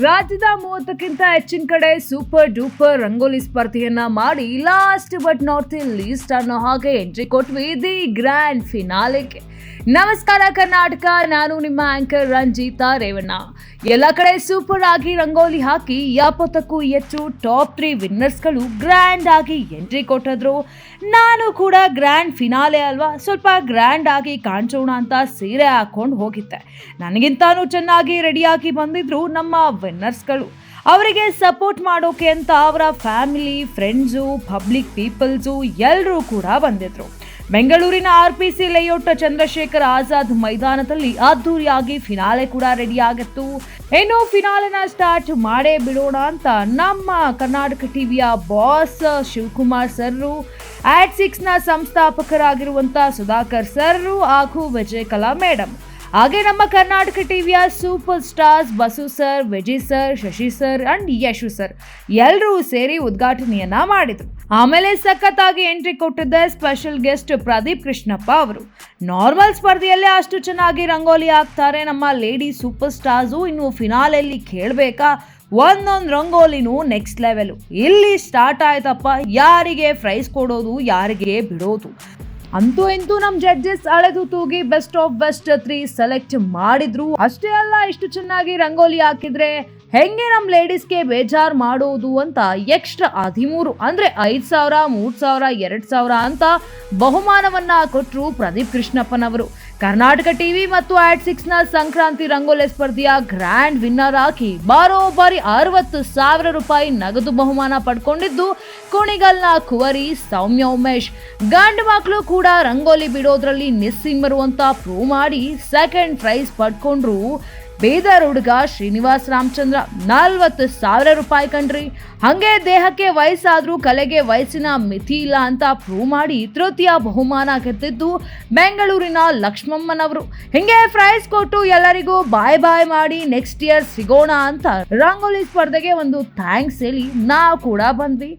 ರಾಜ್ಯದ 30ಕ್ಕಿಂತ ಹೆಚ್ಚಿನ ಕಡೆ ಸೂಪರ್ ಡೂಪರ್ ರಂಗೋಲಿ ಸ್ಪರ್ಧೆಯನ್ನ ಮಾಡಿ last but not the list ಅನ್ನೋ ಹಾಗೆ ಎಂಟ್ರಿ ಕೊಟ್ವಿ ದಿ ಗ್ರ್ಯಾಂಡ್ ಫಿನಾಲೆಗೆ. ನಮಸ್ಕಾರ ಕರ್ನಾಟಕ, ನಾನು ನಿಮ್ಮ ಆಂಕರ್ ರಂಜಿತಾ ರೇವಣ್ಣ. ಎಲ್ಲ ಕಡೆ ಸೂಪರ್ ಆಗಿ ರಂಗೋಲಿ ಹಾಕಿ 70ಕ್ಕೂ ಹೆಚ್ಚು ಟಾಪ್ 3 ವಿನ್ನರ್ಸ್ಗಳು ಗ್ರ್ಯಾಂಡ್ ಆಗಿ ಎಂಟ್ರಿ ಕೊಟ್ಟಿದ್ರು. ನಾನು ಕೂಡ ಗ್ರ್ಯಾಂಡ್ ಫಿನಾಲೆ ಅಲ್ವಾ, ಸ್ವಲ್ಪ ಗ್ರ್ಯಾಂಡ್ ಆಗಿ ಕಾಣಿಸೋಣ ಅಂತ ಸೀರೆ ಹಾಕೊಂಡು ಹೋಗಿದ್ದೆ. ನನಗಿಂತಾನು ಚೆನ್ನಾಗಿ ರೆಡಿಯಾಗಿ ಬಂದಿದ್ರು ನಮ್ಮ ವಿನ್ನರ್ಸ್ಗಳು. ಅವರಿಗೆ ಸಪೋರ್ಟ್ ಮಾಡೋಕೆ ಅಂತ ಅವರ ಫ್ಯಾಮಿಲಿ, ಫ್ರೆಂಡ್ಸು, ಪಬ್ಲಿಕ್ ಪೀಪಲ್ಸು ಎಲ್ಲರೂ ಕೂಡ ಬಂದಿದ್ರು. ಬೆಂಗಳೂರಿನ RPC ಲೇಔಟ್ ಚಂದ್ರಶೇಖರ್ ಆಜಾದ್ ಮೈದಾನದಲ್ಲಿ ಅದ್ದೂರಿಯಾಗಿ ಫಿನಾಲೆ ಕೂಡ ರೆಡಿ ಆಗಿತ್ತು. ಇನ್ನು ಫಿನಾಲೆನ ಸ್ಟಾರ್ಟ್ ಮಾಡೇ ಬಿಡೋಣ ಅಂತ ನಮ್ಮ ಕರ್ನಾಟಕ ಟಿವಿಯ ಬಾಸ್ ಶಿವಕುಮಾರ್ ಸರ್ರು, AD6ನ ಸಂಸ್ಥಾಪಕರಾಗಿರುವಂಥ ಸುಧಾಕರ್ ಸರ್ರು ಹಾಗೂ ವಿಜಯಕಲಾ ಮೇಡಮ್, ಹಾಗೆ ನಮ್ಮ ಕರ್ನಾಟಕ ಟಿವಿಯ super stars Basu sir, Vijay sir, Shashi sir and Yashu sir ಎಲ್ಲರೂ ಸೇರಿ ಉದ್ಘಾಟನೆಯನ್ನ ಮಾಡಿದ್ರು. ಆಮೇಲೆ ಸಖತ್ತಾಗಿ ಎಂಟ್ರಿ ಕೊಟ್ಟಿದ್ದ ಸ್ಪೆಷಲ್ ಗೆಸ್ಟ್ ಪ್ರದೀಪ್ ಕೃಷ್ಣಪ್ಪ ಅವರು. ನಾರ್ಮಲ್ ಸ್ಪರ್ಧೆಯಲ್ಲೇ ಅಷ್ಟು ಚೆನ್ನಾಗಿ ರಂಗೋಲಿ ಹಾಕ್ತಾರೆ ನಮ್ಮ ಲೇಡಿ ಸೂಪರ್ ಸ್ಟಾರ್ಸು, ಇನ್ನು ಫಿನಾಲೆಯಲ್ಲಿ ಕೇಳಬೇಕಾ, ಒಂದೊಂದು ರಂಗೋಲಿನೂ ನೆಕ್ಸ್ಟ್ ಲೆವೆಲ್. ಇಲ್ಲಿ ಸ್ಟಾರ್ಟ್ ಆಯ್ತಪ್ಪ, ಯಾರಿಗೆ ಪ್ರೈಸ್ ಕೊಡೋದು, ಯಾರಿಗೆ ಬಿಡೋದು. ಅಂತೂ ಇಂತೂ ನಮ್ಮ ಜಡ್ಜಸ್ ಅಳೆದು ತೂಗಿ ಬೆಸ್ಟ್ ಆಫ್ ಬೆಸ್ಟ್ 3 ಸೆಲೆಕ್ಟ್ ಮಾಡಿದ್ರು. ಅಷ್ಟೇ ಅಲ್ಲ, ಇಷ್ಟು ಚೆನ್ನಾಗಿ ರಂಗೋಲಿ ಹಾಕಿದ್ರೆ ಹೆಂಗೆ ನಮ್ಮ ಲೇಡೀಸ್ಗೆ ಬೇಜಾರು ಮಾಡೋದು ಅಂತ ಎಕ್ಸ್ಟ್ರಾ 13 ಅಂದರೆ 5,000, 3,000, 2,000 ಅಂತ ಬಹುಮಾನವನ್ನ ಕೊಟ್ಟರು ಪ್ರದೀಪ್ ಕೃಷ್ಣಪ್ಪನವರು. ಕರ್ನಾಟಕ ಟಿವಿ ಮತ್ತು AD6ನ ಸಂಕ್ರಾಂತಿ ರಂಗೋಲಿ ಸ್ಪರ್ಧೆಯ ಗ್ರ್ಯಾಂಡ್ ವಿನ್ನರ್ ಆಗಿ ಬಾರೋಬಾರಿ 60,000 ರೂಪಾಯಿ ನಗದು ಬಹುಮಾನ ಪಡ್ಕೊಂಡಿದ್ದು ಕುಣಿಗಲ್ನ ಕುವರಿ ಸೌಮ್ಯ ಉಮೇಶ್. ಗಂಡು ಮಕ್ಕಳು ಕೂಡ ರಂಗೋಲಿ ಬಿಡೋದ್ರಲ್ಲಿ ನಿಸ್ಸಿಮರು ಅಂತ ಪ್ರೂವ್ ಮಾಡಿ ಸೆಕೆಂಡ್ ಪ್ರೈಸ್ ಪಡ್ಕೊಂಡ್ರು. ಬೀದರ್ ಹುಡುಗ ಶ್ರೀನಿವಾಸ್ ರಾಮಚಂದ್ರ 40,000 ರೂಪಾಯಿ ಕಣ್ರಿ. ಹಂಗೆ ದೇಹಕ್ಕೆ ವಯಸ್ಸಾದ್ರೂ ಕಲೆಗೆ ವಯಸ್ಸಿನ ಮಿತಿ ಇಲ್ಲ ಅಂತ ಪ್ರೂವ್ ಮಾಡಿ ತೃತೀಯ ಬಹುಮಾನ ಗೆದ್ದಿದ್ದು ಬೆಂಗಳೂರಿನ ಲಕ್ಷ್ಮಮ್ಮನವರು. ಹಿಂಗೆ ಪ್ರೈಸ್ ಕೊಟ್ಟು ಎಲ್ಲರಿಗೂ ಬಾಯ್ ಬಾಯ್ ಮಾಡಿ ನೆಕ್ಸ್ಟ್ ಇಯರ್ ಸಿಗೋಣ ಅಂತ ರಂಗೋಲಿ ಸ್ಪರ್ಧೆಗೆ ಒಂದು ಥ್ಯಾಂಕ್ಸ್ ಹೇಳಿ ನಾವು ಕೂಡ ಬಂದ್ವಿ.